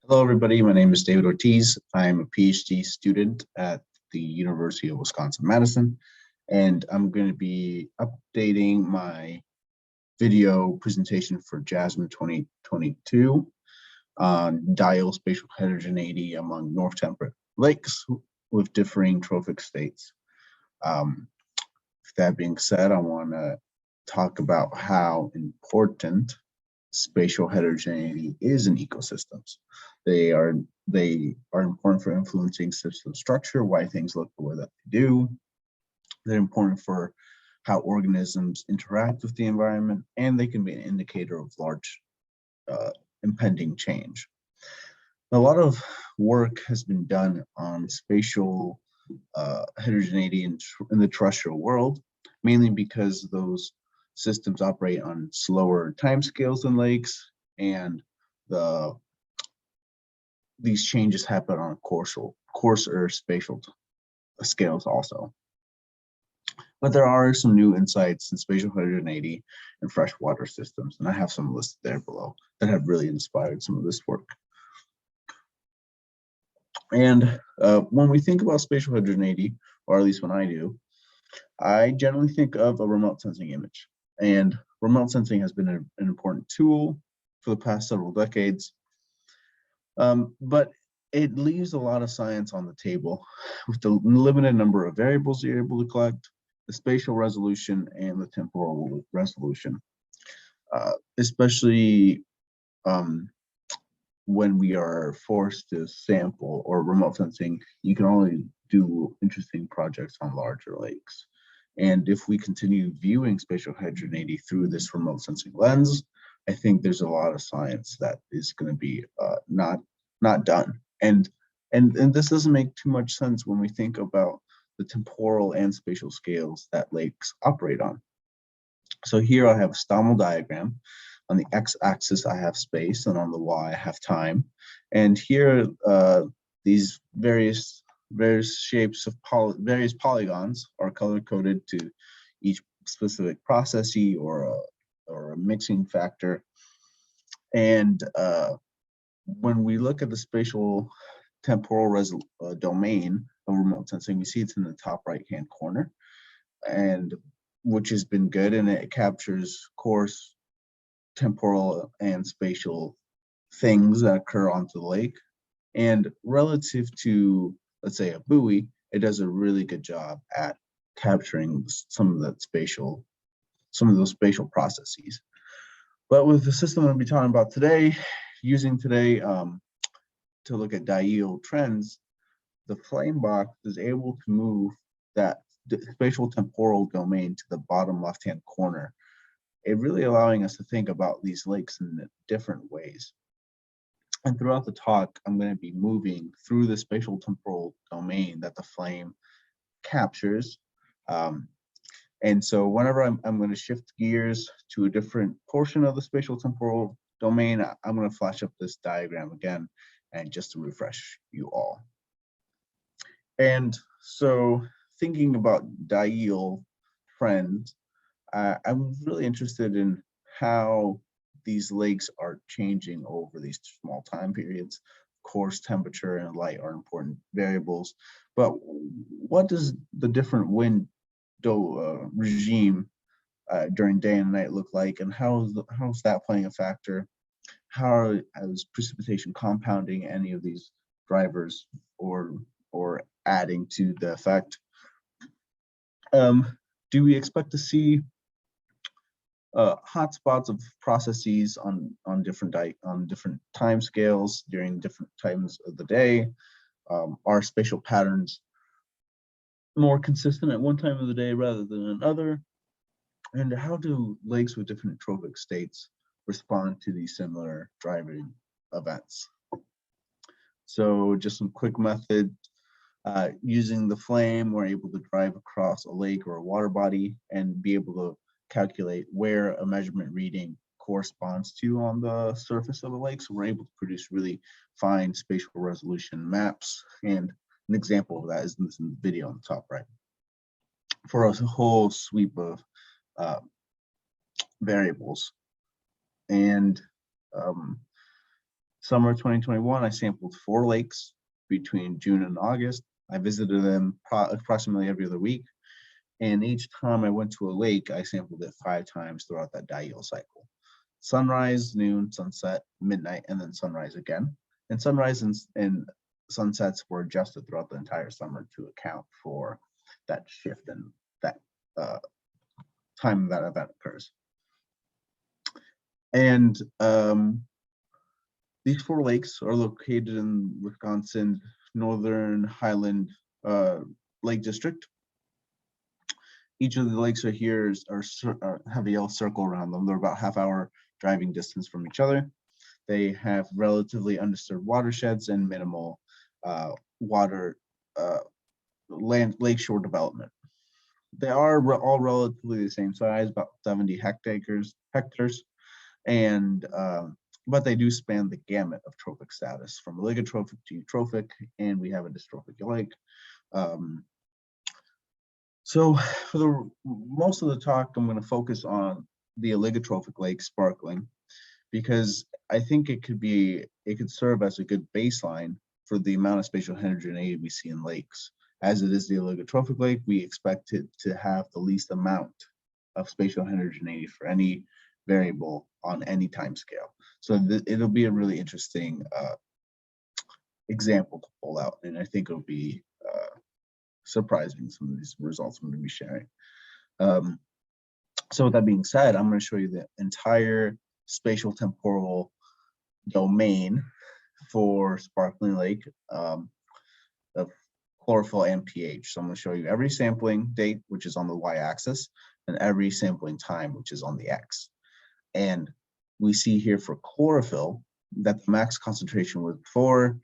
Hello, everybody. My name is David Ortiz. I'm a PhD student at the University of Wisconsin-Madison, and I'm going to be updating my video presentation for JASM 2022 on Diel spatial heterogeneity among North Temperate lakes with differing trophic states. With that being said, I want to talk about how important spatial heterogeneity is in ecosystems. They are important for influencing system structure, why things look the way that they do. They're important for how organisms interact with the environment, and they can be an indicator of large impending change. A lot of work has been done on spatial heterogeneity in the terrestrial world, mainly because those systems operate on slower timescales than lakes, and these changes happen on coarser spatial scales also. But there are some new insights in spatial heterogeneity in freshwater systems, and I have some listed there below that have really inspired some of this work. And when we think about spatial heterogeneity, or at least when I do, I generally think of a remote sensing image. And remote sensing has been an important tool for the past several decades, but it leaves a lot of science on the table with the limited number of variables you're able to collect, the spatial resolution, and the temporal resolution, especially when we are forced to sample or remote sensing. You can only do interesting projects on larger lakes. And if we continue viewing spatial heterogeneity through this remote sensing lens, I think there's a lot of science that is going to be not done. And this doesn't make too much sense when we think about the temporal and spatial scales that lakes operate on. So here I have a stomal diagram. On the x-axis I have space, and on the y I have time. And here these various shapes of various polygons are color-coded to each specific processee or a mixing factor. And when we look at the spatial temporal domain of remote sensing, we see it's in the top right-hand corner, and which has been good, and it captures coarse temporal and spatial things that occur onto the lake. And relative to, let's say, a buoy, it does a really good job at capturing some of those spatial processes. But with the system I'll be talking about today, to look at Diel trends, the flame box is able to move that spatial temporal domain to the bottom left-hand corner, it really allowing us to think about these lakes in different ways. And throughout the talk, I'm going to be moving through the spatial temporal domain that the flame captures. And so whenever I'm going to shift gears to a different portion of the spatial temporal domain, I'm going to flash up this diagram again, and just to refresh you all. And so thinking about Diel trends, I'm really interested in how these lakes are changing over these small time periods. Of course, temperature and light are important variables, but what does the different wind regime during day and night look like, and how's that playing a factor? How is precipitation compounding any of these drivers or adding to the effect? Do we expect to see hotspots of processes on different time scales during different times of the day? Are spatial patterns more consistent at one time of the day rather than another? And how do lakes with different trophic states respond to these similar driving events? So just some quick method. Using the flame, we're able to drive across a lake or a water body and be able to calculate where a measurement reading corresponds to on the surface of a lake. So we're able to produce really fine spatial resolution maps. And an example of that is in this video on the top right. For a whole sweep of variables. And Summer 2021, I sampled 4 lakes between June and August. I visited them approximately every other week. And each time I went to a lake, I sampled it 5 times throughout that Diel cycle. Sunrise, noon, sunset, midnight, and then sunrise again. And sunrise and sunsets were adjusted throughout the entire summer to account for that shift and that time that event occurs. And these 4 lakes are located in Wisconsin, Northern Highland Lake District. Each of the lakes are here have a yellow circle around them. They're about half-hour driving distance from each other. They have relatively undisturbed watersheds and minimal lakeshore development. They are all relatively the same size, about 70 hectares, and but they do span the gamut of trophic status, from oligotrophic to eutrophic, and we have a dystrophic lake. So for most of the talk, I'm going to focus on the oligotrophic lake sparkling, because I think it could serve as a good baseline for the amount of spatial heterogeneity we see in lakes. As it is the oligotrophic lake, we expect it to have the least amount of spatial heterogeneity for any variable on any time scale. So it'll be a really interesting example to pull out, and I think it'll be surprising, some of these results I'm going to be sharing. So with that being said, I'm going to show you the entire spatial temporal domain for sparkling lake of chlorophyll and pH. So I'm going to show you every sampling date, which is on the y-axis, and every sampling time, which is on the x. And we see here for chlorophyll that the max concentration was 4,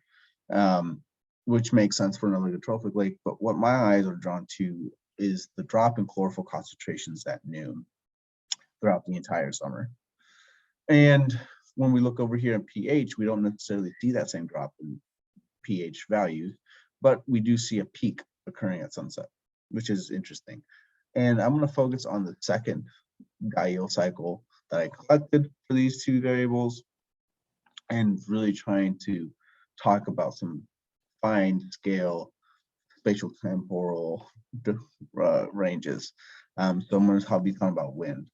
which makes sense for an oligotrophic lake. But what my eyes are drawn to is the drop in chlorophyll concentrations at noon throughout the entire summer. And when we look over here in pH, we don't necessarily see that same drop in pH values, but we do see a peak occurring at sunset, which is interesting. And I'm going to focus on the second Diel cycle that I collected for these 2 variables, and really trying to talk about some fine scale spatial temporal ranges. So I'm going to be talking about wind.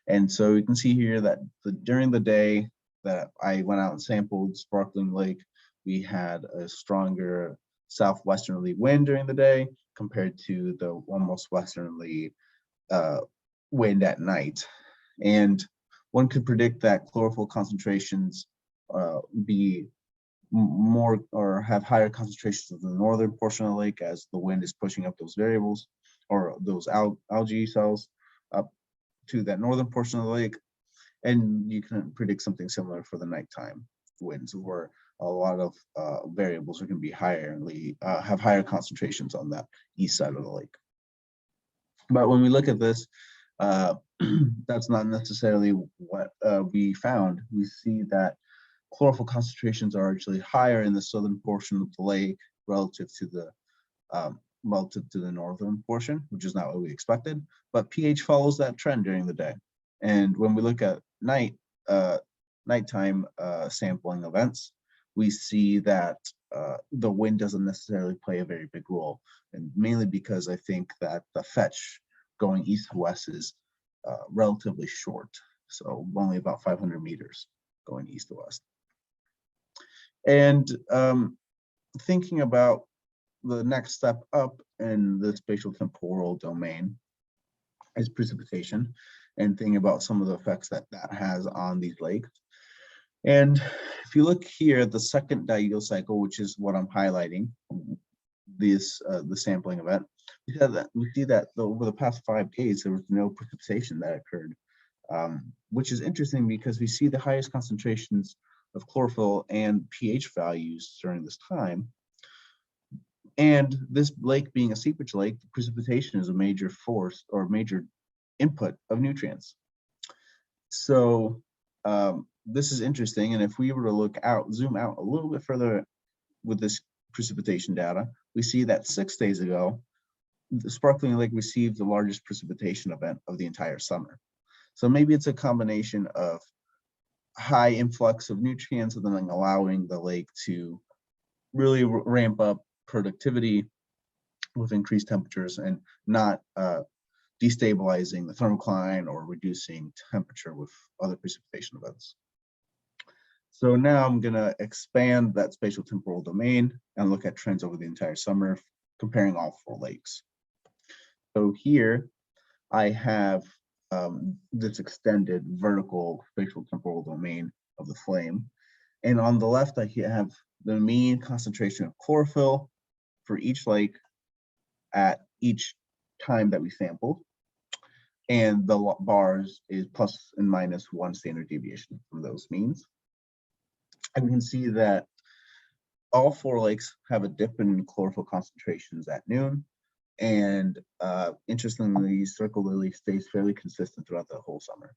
And so you can see here that during the day that I went out and sampled sparkling lake, we had a stronger southwesterly wind during the day compared to the almost westerly wind at night. And one could predict that chlorophyll concentrations be more or have higher concentrations of the northern portion of the lake, as the wind is pushing up those variables or those algae cells up to that northern portion of the lake. And you can predict something similar for the nighttime winds, where a lot of variables are going to be have higher concentrations on that east side of the lake. But when we look at this, that's not necessarily what we found. We see that chlorophyll concentrations are actually higher in the southern portion of the lake relative to the northern portion, which is not what we expected. But pH follows that trend during the day. And when we look at nighttime sampling events, we see that the wind doesn't necessarily play a very big role, and mainly because I think that the fetch going east to west is relatively short, so only about 500 meters going east to west. And thinking about the next step up in the spatial temporal domain is precipitation, and thinking about some of the effects that has on these lakes. And if you look here at the second Diel cycle, which is what I'm highlighting, the sampling event, we see that over the past 5 days there was no precipitation that occurred, which is interesting because we see the highest concentrations of chlorophyll and pH values during this time. And this lake being a seepage lake, precipitation is a major force or major input of nutrients. So this is interesting. And if we were to zoom out a little bit further with this precipitation data, we see that 6 days ago, the sparkling lake received the largest precipitation event of the entire summer. So maybe it's a combination of high influx of nutrients and then allowing the lake to really ramp up productivity with increased temperatures and not destabilizing the thermocline or reducing temperature with other precipitation events. So now I'm going to expand that spatial temporal domain and look at trends over the entire summer, comparing all 4 lakes. So here I have this extended vertical spatial temporal domain of the flame. And on the left, I have the mean concentration of chlorophyll for each lake at each time that we sampled. And the bars is plus and minus 1 standard deviation from those means. And we can see that all 4 lakes have a dip in chlorophyll concentrations at noon. And interestingly, Circle Lily stays fairly consistent throughout the whole summer.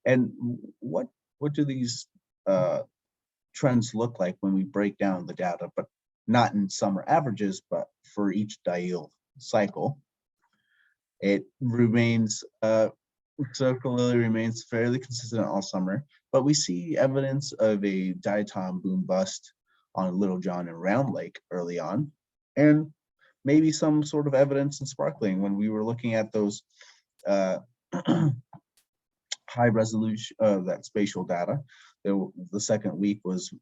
And what do these trends look like when we break down the data, but not in summer averages, but for each Diel cycle? It remains, Circle Lily remains fairly consistent all summer, but we see evidence of a diatom boom bust on Little John and Round Lake early on, and maybe some sort of evidence in sparkling when we were looking at those high resolution that spatial data. The second week was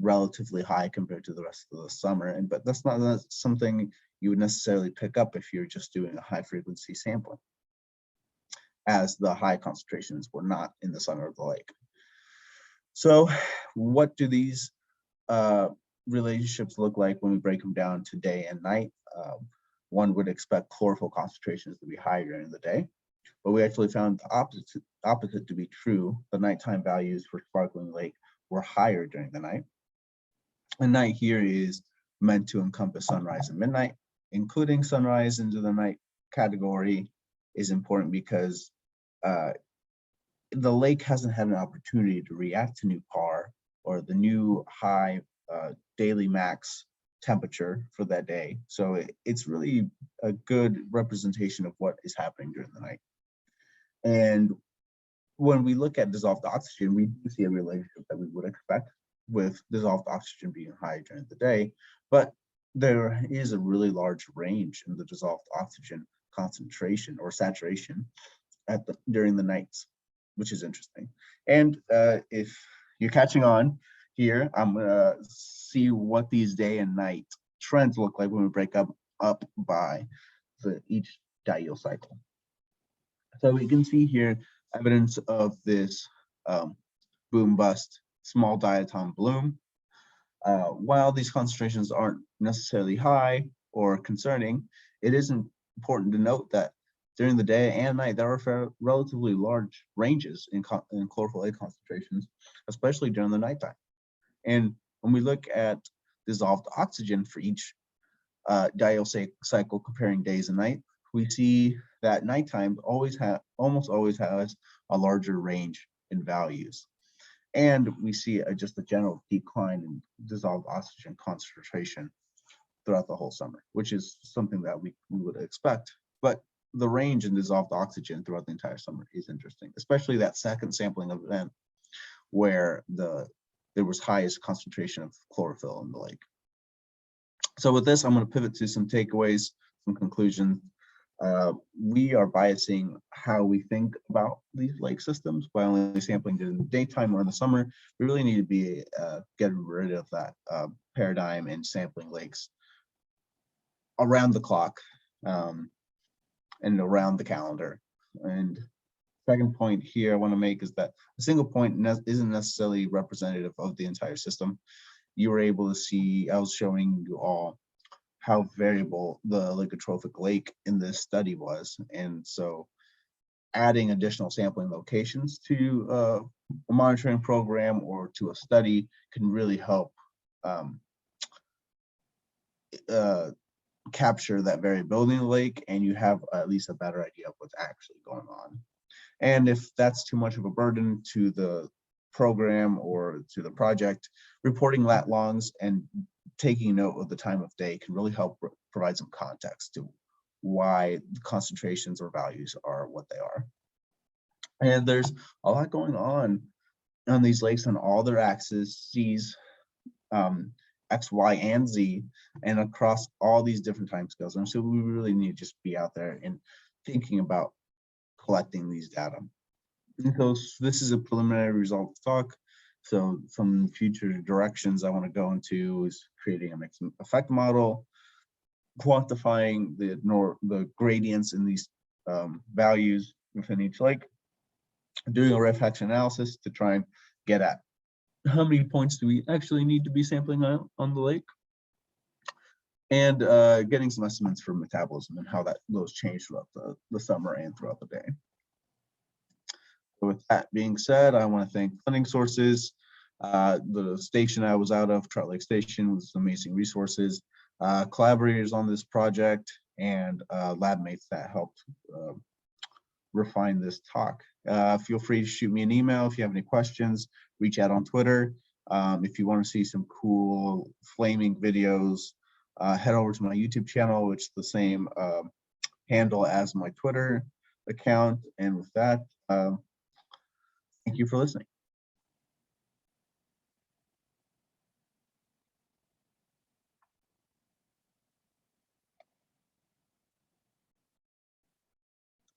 relatively high compared to the rest of the summer, but that's not something you would necessarily pick up if you're just doing a high frequency sampling, as the high concentrations were not in the center of the lake. So what do these relationships look like when we break them down to day and night? One would expect chlorophyll concentrations to be higher during the day, but we actually found the opposite to be true. The nighttime values for Sparkling Lake were higher during the night. And night here is meant to encompass sunrise and midnight. Including sunrise into the night category is important because the lake hasn't had an opportunity to react to new PAR or the new high daily max temperature for that day. So it's really a good representation of what is happening during the night. And when we look at dissolved oxygen, we do see a relationship that we would expect with dissolved oxygen being high during the day, but there is a really large range in the dissolved oxygen concentration or saturation during the nights, which is interesting. And if you're catching on here, I'm gonna see what these day and night trends look like when we break up by each Diel cycle. So we can see here evidence of this boom bust small diatom bloom. While these concentrations aren't necessarily high or concerning, it is important to note that during the day and night, there are relatively large ranges in chlorophyll-a concentrations, especially during the nighttime. And when we look at dissolved oxygen for each Diel cycle comparing days and night, we see that nighttime almost always has a larger range in values. And we see just a general decline in dissolved oxygen concentration throughout the whole summer, which is something that we would expect. But the range in dissolved oxygen throughout the entire summer is interesting, especially that second sampling event where there was highest concentration of chlorophyll in the lake. So with this, I'm going to pivot to some takeaways, some conclusions. We are biasing how we think about these lake systems by only sampling during the daytime or in the summer. We really need to be getting rid of that paradigm and sampling lakes around the clock and around the calendar. And second point here I want to make is that a single point isn't necessarily representative of the entire system. You were able to see, I was showing you all how variable the eutrophic lake in this study was. And so adding additional sampling locations to a monitoring program or to a study can really help capture that variability in the lake, and you have at least a better idea of what's actually going on. And if that's too much of a burden to the program or to the project, reporting lat longs and taking note of the time of day can really help provide some context to why the concentrations or values are what they are. And there's a lot going on on these lakes on all their axes, C's, X, Y, and Z, and across all these different time scales. And so we really need to just be out there and thinking about collecting these data. And so this is a preliminary results talk. So some future directions I want to go into is creating a mixed effect model, quantifying the gradients in these values within each lake, doing a rarefaction analysis to try and get at how many points do we actually need to be sampling on the lake, and getting some estimates for metabolism and how those change throughout the summer and throughout the day. So with that being said, I want to thank funding sources. The station I was out of, Trout Lake Station, was amazing resources, collaborators on this project, and lab mates that helped refine this talk. Feel free to shoot me an email if you have any questions, reach out on Twitter. If you want to see some cool flaming videos, head over to my YouTube channel, which is the same handle as my Twitter account. And with that, thank you for listening.